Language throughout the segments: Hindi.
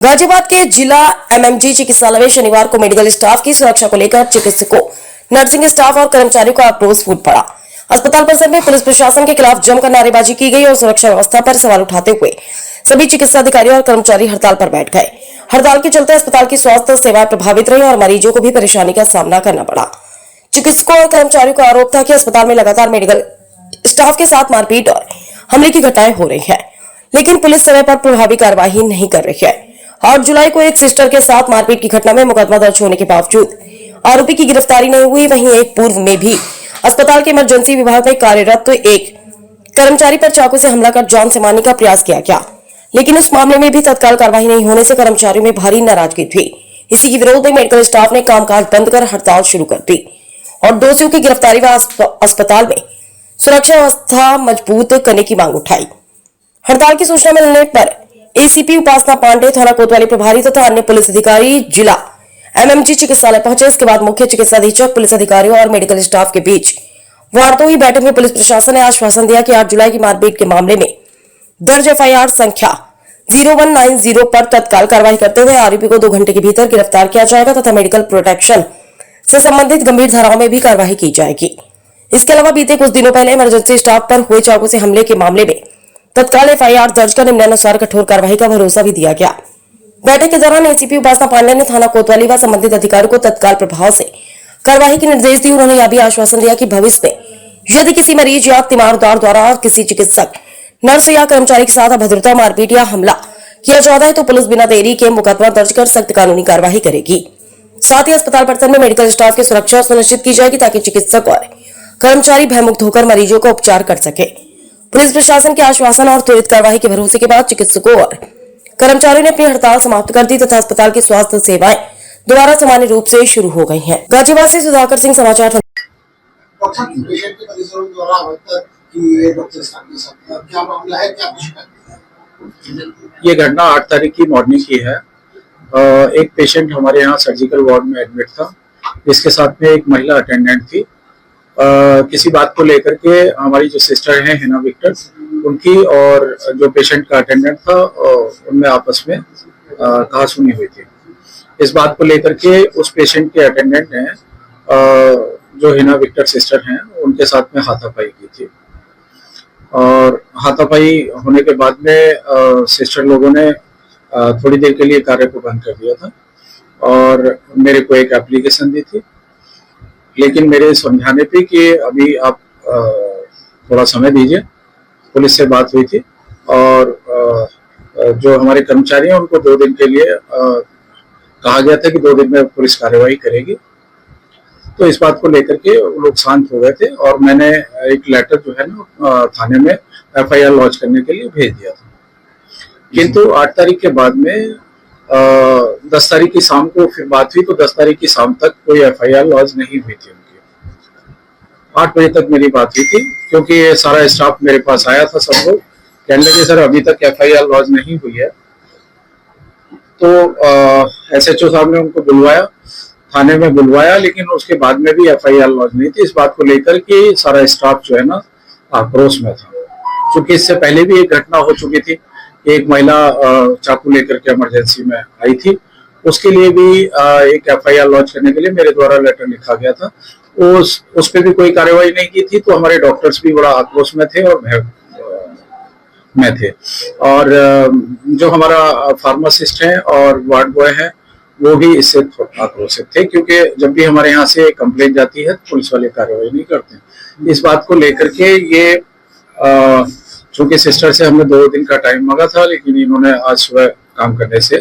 गाजियाबाद के जिला एमएमजी चिकित्सालय में शनिवार को मेडिकल स्टाफ की सुरक्षा को लेकर चिकित्सकों, नर्सिंग स्टाफ और कर्मचारियों का आक्रोश फूट पड़ा। अस्पताल परिसर में पुलिस प्रशासन के खिलाफ जमकर नारेबाजी की गई और सुरक्षा व्यवस्था पर सवाल उठाते हुए सभी चिकित्सा अधिकारी और कर्मचारी हड़ताल पर बैठ गए। हड़ताल के चलते अस्पताल की स्वास्थ्य सेवाएं प्रभावित रही और मरीजों को भी परेशानी का सामना करना पड़ा। चिकित्सकों और कर्मचारियों का आरोप था कि अस्पताल में लगातार मेडिकल स्टाफ के साथ मारपीट और हमले की घटनाएं हो रही है, लेकिन पुलिस समय पर प्रभावी कार्रवाई नहीं कर रही है। 8 जुलाई को एक सिस्टर के साथ मारपीट की घटना में मुकदमा दर्ज होने के बावजूद आरोपी की गिरफ्तारी नहीं हुई। वहीं एक पूर्व में भी अस्पताल के इमरजेंसी विभाग में कार्यरत एक कर्मचारी पर चाकू से हमला कर जान से मारने का प्रयास किया गया, लेकिन उस मामले में भी तत्काल कार्रवाई नहीं होने से कर्मचारियों में भारी नाराजगी थी। इसी के विरोध में मेडिकल स्टाफ ने कामकाज बंद कर हड़ताल शुरू कर दी और दोषियों की गिरफ्तारी व अस्पताल में सुरक्षा व्यवस्था मजबूत करने की मांग उठाई। हड़ताल की सूचना मिलने पर एसीपी उपासना पांडे, थाना कोतवाली प्रभारी तथा अन्य पुलिस अधिकारी जिला एमएमजी चिकित्सालय पहुंचे। इसके बाद मुख्य चिकित्सा अधीक्षक, पुलिस अधिकारियों और मेडिकल स्टाफ के बीच वार्ता हुई। बैठक में पुलिस प्रशासन ने आश्वासन दिया कि 8 जुलाई की मारपीट के मामले में दर्ज एफआईआर संख्या 0190 पर तत्काल कार्रवाई करते हुए आरोपी को 2 घंटे के भीतर गिरफ्तार किया जाएगा तथा मेडिकल प्रोटेक्शन से संबंधित गंभीर धाराओं में भी कार्रवाई की जाएगी। इसके अलावा बीते कुछ दिनों पहले इमरजेंसी स्टाफ पर हुए चाकू से हमले के मामले में तत्काल एफआईआर दर्ज कर निम्नानुसार कठोर कार्रवाई का भरोसा भी दिया गया। बैठक के दौरान एसीपी उपासना पांडे ने थाना कोतवाली व संबंधित अधिकारियों को तत्काल प्रभाव से कार्रवाई के निर्देश दिए। उन्होंने यह भी आश्वासन दिया कि भविष्य में यदि किसी मरीज या तीमारदार द्वारा किसी चिकित्सक, नर्स या कर्मचारी के साथ अभद्रता, मारपीट या हमला किया जाता है तो पुलिस बिना देरी के मुकदमा दर्ज कर सख्त कानूनी कार्रवाई करेगी। साथ ही अस्पताल परिसर में मेडिकल स्टाफ की सुरक्षा सुनिश्चित की जाएगी ताकि चिकित्सक और कर्मचारी भयमुक्त होकर मरीजों का उपचार कर सके। पुलिस प्रशासन के आश्वासन और त्वरित कार्रवाई के भरोसे के बाद चिकित्सकों और कर्मचारियों ने अपनी हड़ताल समाप्त कर दी तथा अस्पताल की स्वास्थ्य सेवाएं दोबारा सामान्य रूप से शुरू हो गई हैं। गाजियाबाद से सुधाकर सिंह, समाचार। ये घटना 8 तारीख की मॉर्निंग की है। एक पेशेंट हमारे यहाँ सर्जिकल वार्ड में एडमिट था, जिसके साथ में एक महिला अटेंडेंट थी। किसी बात को लेकर के हमारी जो सिस्टर हैं हिना विक्टर, उनकी और जो पेशेंट का अटेंडेंट था उनमें आपस में कहासुनी हुई थी। इस बात को लेकर के उस पेशेंट के अटेंडेंट ने जो हिना विक्टर सिस्टर हैं उनके साथ में हाथापाई की थी और हाथापाई होने के बाद में सिस्टर लोगों ने थोड़ी देर के लिए कार्य को बंद कर दिया था और मेरे को एक एप्लीकेशन दी थी, लेकिन मेरे समझाने पे कि अभी आप थोड़ा समय दीजिए। पुलिस से बात हुई थी और जो हमारे कर्मचारी हैं उनको 2 दिन के लिए कहा गया था कि 2 दिन में पुलिस कार्रवाई करेगी। तो इस बात को लेकर के वो लोग शांत हो गए थे और मैंने एक लेटर जो है ना थाने में एफआईआर लॉन्च करने के लिए भेज दिया था। किंतु 8 तारीख के बाद में 10 तारीख की शाम को फिर बात हुई तो 10 तारीख की शाम तक कोई एफआईआर लॉन्च नहीं हुई थी उनकी। 8 बजे तक मेरी बात हुई थी क्योंकि सारा स्टाफ मेरे पास आया था। सब लोग कहने लगे सर अभी तक एफआईआर लॉन्च नहीं हुई है। तो एसएचओ साहब ने उनको बुलवाया, थाने में बुलवाया, लेकिन उसके बाद में भी एफआईआर लॉन्च नहीं थी। इस बात को लेकर के सारा स्टाफ जो है ना आक्रोश में था, क्योंकि इससे पहले भी एक घटना हो चुकी थी। एक महिला चाकू लेकर के इमरजेंसी में आई थी, उसके लिए भी एक एफआईआर लॉन्च करने के लिए मेरे द्वारा लेटर लिखा गया था। उस पे भी कोई कार्रवाई नहीं की थी। तो हमारे डॉक्टर्स भी बड़ा आक्रोश में थे और भय में थे। और जो हमारा फार्मासिस्ट है और वार्ड बॉय है वो भी इससे आक्रोशित थे, क्योंकि जब भी हमारे यहाँ से कंप्लेंट जाती है तो पुलिस वाले कार्रवाई नहीं करते। इस बात को लेकर के ये चूंकि सिस्टर से हमने 2 दिन का टाइम मांगा था, लेकिन इन्होंने आज सुबह काम करने से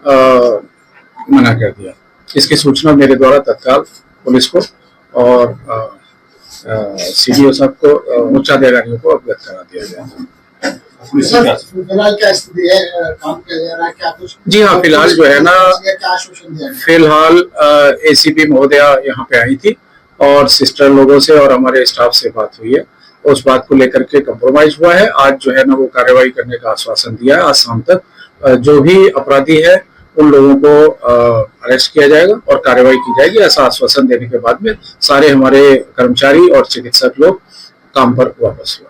मना कर दिया। इसकी सूचना मेरे द्वारा तत्काल पुलिस को और सीडीओ साहब को, उच्च अधिकारियों को अवगत करा दिया गया। जी हाँ, फिलहाल जो है ना, फिलहाल एसीपी महोदया यहाँ पे आई थी और सिस्टर लोगों से और हमारे स्टाफ से बात हुई है। उस बात को लेकर के कंप्रोमाइज हुआ है। आज जो है ना वो कार्रवाई करने का आश्वासन दिया है। आज शाम तक जो भी अपराधी है उन लोगों को अरेस्ट किया जाएगा और कार्रवाई की जाएगी। ऐसा आश्वासन देने के बाद में सारे हमारे कर्मचारी और चिकित्सक लोग काम पर वापस हुए।